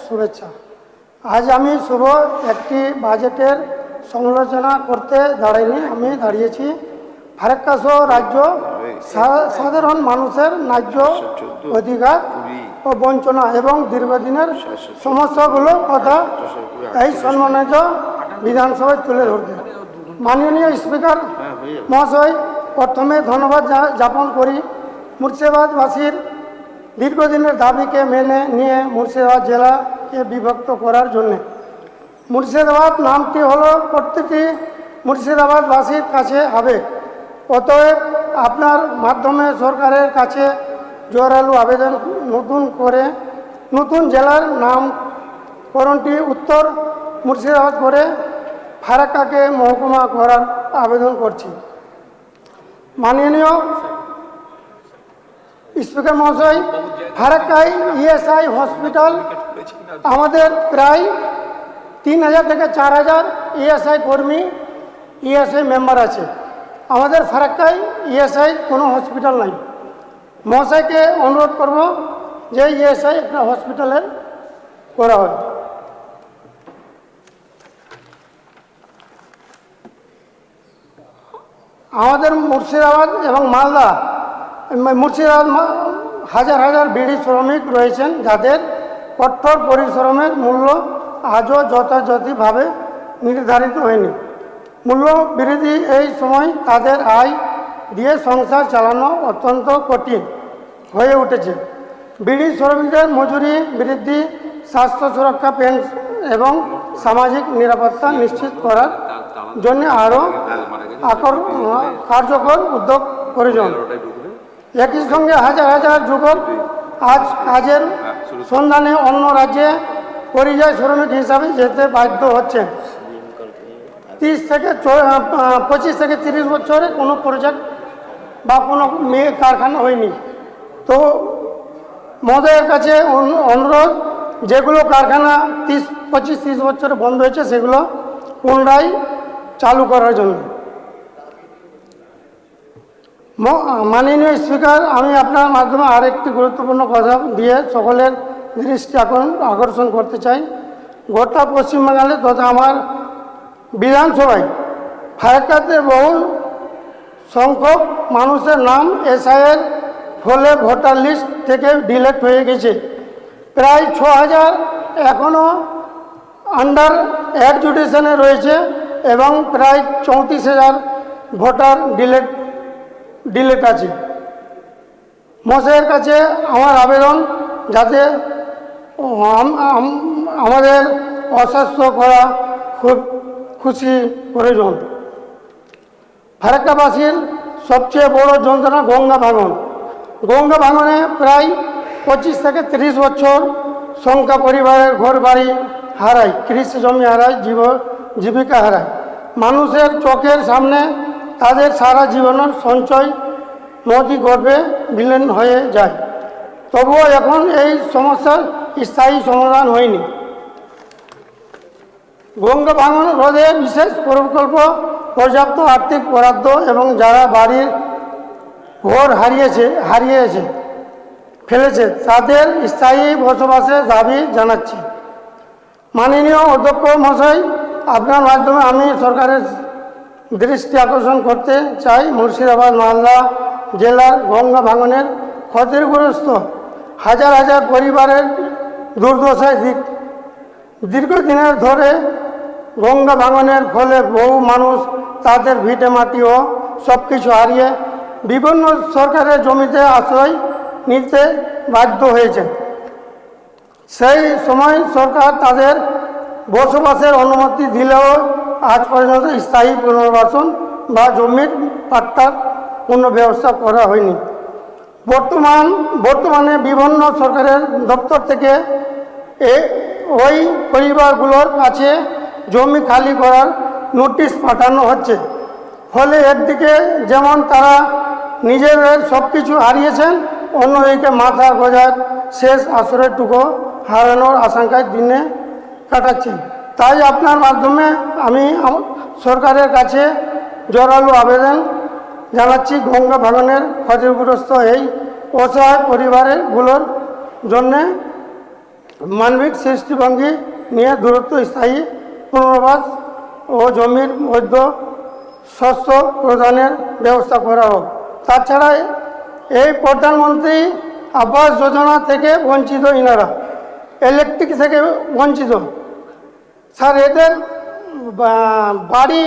শুভেচ্ছা। আজ আমি শুভ একটি বাজেটের সমালোচনা করতে দাঁড়াইনি, আমি দাঁড়িয়েছি ফারাক্কা সহ রাজ্য সাধারণ মানুষের ন্যায্য অধিকার ও বঞ্চনা এবং দীর্ঘদিনের সমস্যাগুলোর কথা এই সম্মানিত বিধানসভায় তুলে ধরতে। মাননীয় স্পিকার মহাশয়, প্রথমে ধন্যবাদ জ্ঞাপন করি মুর্শিদাবাদবাসীর দীর্ঘদিনের দাবিকে মেনে নিয়ে মুর্শিদাবাদ জেলাকে বিভক্ত করার জন্য। মুর্শিদাবাদ নামটি হলো প্রত্যেকটি মুর্শিদাবাদবাসীর কাছে আবেগ। অতএব আপনার মাধ্যমে সরকারের কাছে জোরালো আবেদন নতুন জেলার নামকরণটি উত্তর মুর্শিদাবাদ করে ফারাক্কাকে মহকুমা করার আবেদন করছি। মাননীয় স্পিকার মহাশয়, ফারাক্কায় ইএসআই হসপিটাল আমাদের প্রায় 3000 থেকে 4000 ইএসআই কর্মী, ইএসআই মেম্বার আছে। আমাদের ফারাক্কায় ইএসআই কোনো হসপিটাল নাই। মহাশয়কে অনুরোধ করব যে ইএসআই একটা হসপিটালের করা হয়। আমাদের মুর্শিদাবাদ এবং মালদা, মুর্শিদাবাদ হাজার হাজার বিড়ি শ্রমিক রয়েছেন যাদের কঠোর পরিশ্রমের মূল্য আজও যথাযথভাবে নির্ধারিত হয়নি। মূল্য বৃদ্ধি এই সময় তাদের আয় দিয়ে সংসার চালানো অত্যন্ত কঠিন হয়ে উঠেছে। বিড়ি শ্রমিকদের মজুরি বৃদ্ধি, স্বাস্থ্য সুরক্ষা, পেনশন এবং সামাজিক নিরাপত্তা নিশ্চিত করার জন্য আরও কার্যকর উদ্যোগ প্রয়োজন। একই সঙ্গে হাজার হাজার যুবক আজ কাজের সন্ধানে অন্য রাজ্যে পরিযায়ী শ্রমিক হিসাবে যেতে বাধ্য হচ্ছেন। 25 থেকে 30 বছরে কোনো প্রজেক্ট বা কোনো কারখানা হয়নি। তো মহোদয়ের কাছে অনুরোধ, যেগুলো কারখানা 25-30 বছরে বন্ধ হয়েছে সেগুলো পুনরায় চালু করার জন্য। মাননীয় স্পিকার, আমি আপনার মাধ্যমে আরেকটি গুরুত্বপূর্ণ কথা দিয়ে সকলের দৃষ্টি আকর্ষণ করতে চাই। গোটা পশ্চিমবাংলে তথা আমার বিধানসভায় ফারাক্কাতে বহু সংখ্যক মানুষের নাম এসআইয়ের ফলে ভোটার লিস্ট থেকে ডিলিট হয়ে গেছে। প্রায় 6000 এখনও আন্ডার অ্যাডজুডিশনে রয়েছে এবং প্রায় 34,000 ভোটার ডিলিট আছে। মহাশয়ের কাছে আমার আবেদন, যাতে আমাদের অস্বাস্থ্য করা খুব খুশি প্রয়োজন। ফারাক্কাবাসীর সবচেয়ে বড় যন্ত্রণা গঙ্গা ভাঙনে প্রায় 25 থেকে 30 বছর সংখ্যা পরিবারের ঘর বাড়ি হারায়, কৃষি জমি হারায়, জীবিকা হারায়। মানুষের চোখের সামনে তাদের সারা জীবনের সঞ্চয় নদী গর্ভে বিলীন হয়ে যায়। তবুও এখন এই সমস্যার স্থায়ী সমাধান হয়নি। গঙ্গা ভাঙন রোধে বিশেষ প্রকল্প, পর্যাপ্ত আর্থিক বরাদ্দ এবং যারা বাড়ির ঘর হারিয়েছে ফেলেছে তাদের স্থায়ী বসবাসের দাবি জানাচ্ছি। মাননীয় অধ্যক্ষ মহাশয়, আপনার মাধ্যমে আমি সরকারের দৃষ্টি আকর্ষণ করতে চাই, মুর্শিদাবাদ মালদা জেলার গঙ্গা ভাঙনের ক্ষতিগ্রস্ত হাজার হাজার পরিবারের দুর্দশায় দীর্ঘদিনের ধরে গঙ্গা ভাঙনের ফলে বহু মানুষ তাদের ভিটে মাটি ও সব কিছু হারিয়ে বিভিন্ন সরকারের জমিতে আশ্রয় নিতে বাধ্য হয়েছে। সেই সময় সরকার তাদের বসবাসের অনুমতি দিলেও আজ পর্যন্ত স্থায়ী পুনর্বাসন বা জমির পাট্টার কোনো ব্যবস্থা করা হয়নি। বর্তমানে বিভিন্ন সরকারের দপ্তর থেকে ওই পরিবারগুলোর কাছে জমি খালি করার নোটিশ পাঠানো হচ্ছে। ফলে একদিকে যেমন তারা নিজেদের সব কিছু হারিয়েছেন, অন্যদিকে মাথা গোঁজার শেষ আশ্রয়টুকু হারানোর আশঙ্কায় দিনে কাটাচ্ছেন। তাই আপনার মাধ্যমে আমি সরকারের কাছে জোরালো আবেদন জানাচ্ছি, গঙ্গা ভাঙনের ক্ষতিগ্রস্ত এই অসহায় পরিবারগুলোর জন্যে মানবিক সৃষ্টিভঙ্গি নিয়ে দূরত্ব স্থায়ী পুনর্বাস ও জমির মধ্যে শস্য প্রদানের ব্যবস্থা করা হোক। তাছাড়া এই প্রধানমন্ত্রী আবাস যোজনা থেকে বঞ্চিত ইনারা, ইলেকট্রিক থেকে বঞ্চিত। স্যার এদের বাড়ি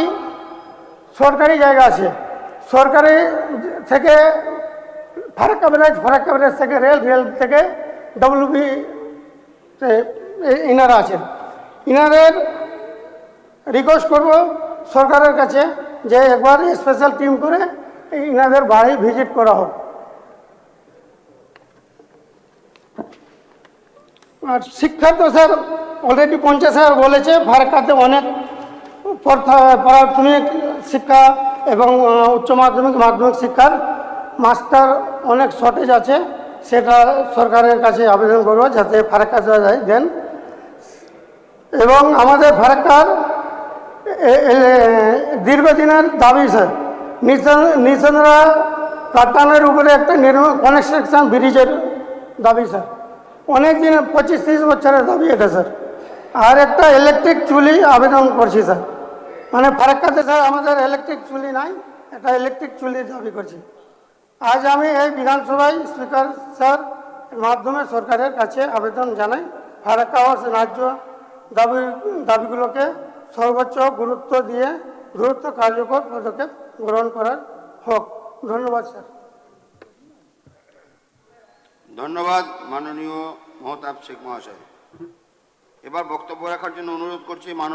সরকারি জায়গা আছে, সরকারি থেকে ফারাক্কা ব্যারেজ থেকে রেল থেকে ডব্লিউবি ইনারা আছেন। ইনাদের রিকোয়েস্ট করব সরকারের কাছে যে একবার স্পেশাল টিম করে ইনাদের বাড়ি ভিজিট করা হোক। আর শিক্ষা তো স্যার অলরেডি পঞ্চায়েত স্যার বলেছে, ফারাক্কাতে অনেক প্রাথমিক শিক্ষা এবং উচ্চ মাধ্যমিক শিক্ষার মাস্টার অনেক শর্টেজ আছে, সেটা সরকারের কাছে আবেদন করব যাতে ফারাক্কা দেন। এবং আমাদের ফারাক্কার দীর্ঘদিনের দাবি স্যার নিচন্দ্রা কাটানের উপরে একটা কনস্ট্রাকশন ব্রিজের দাবি স্যার, অনেক দিন 25-30 বছরের দাবি এটা স্যার। আর একটা ইলেকট্রিক চুলি আবেদন করছি স্যার, মানে ফারাক্কাতে স্যার আমাদের ইলেকট্রিক চুলি নাই, একটা ইলেকট্রিক চুলির দাবি করছি। আজ আমি এই বিধানসভায় স্পিকার স্যার মাধ্যমে সরকারের কাছে আবেদন জানাই ফারাক্কা ও ন্যায্য দাবিগুলোকে সর্বোচ্চ গুরুত্ব দিয়ে দ্রুত কার্যকর পদক্ষেপ গ্রহণ করার হোক। ধন্যবাদ স্যার। ধন্যবাদ মাননীয় মহতাব শেখ মহাশয়। এবার বক্তব্য রাখার জন্য অনুরোধ করছি মাননীয়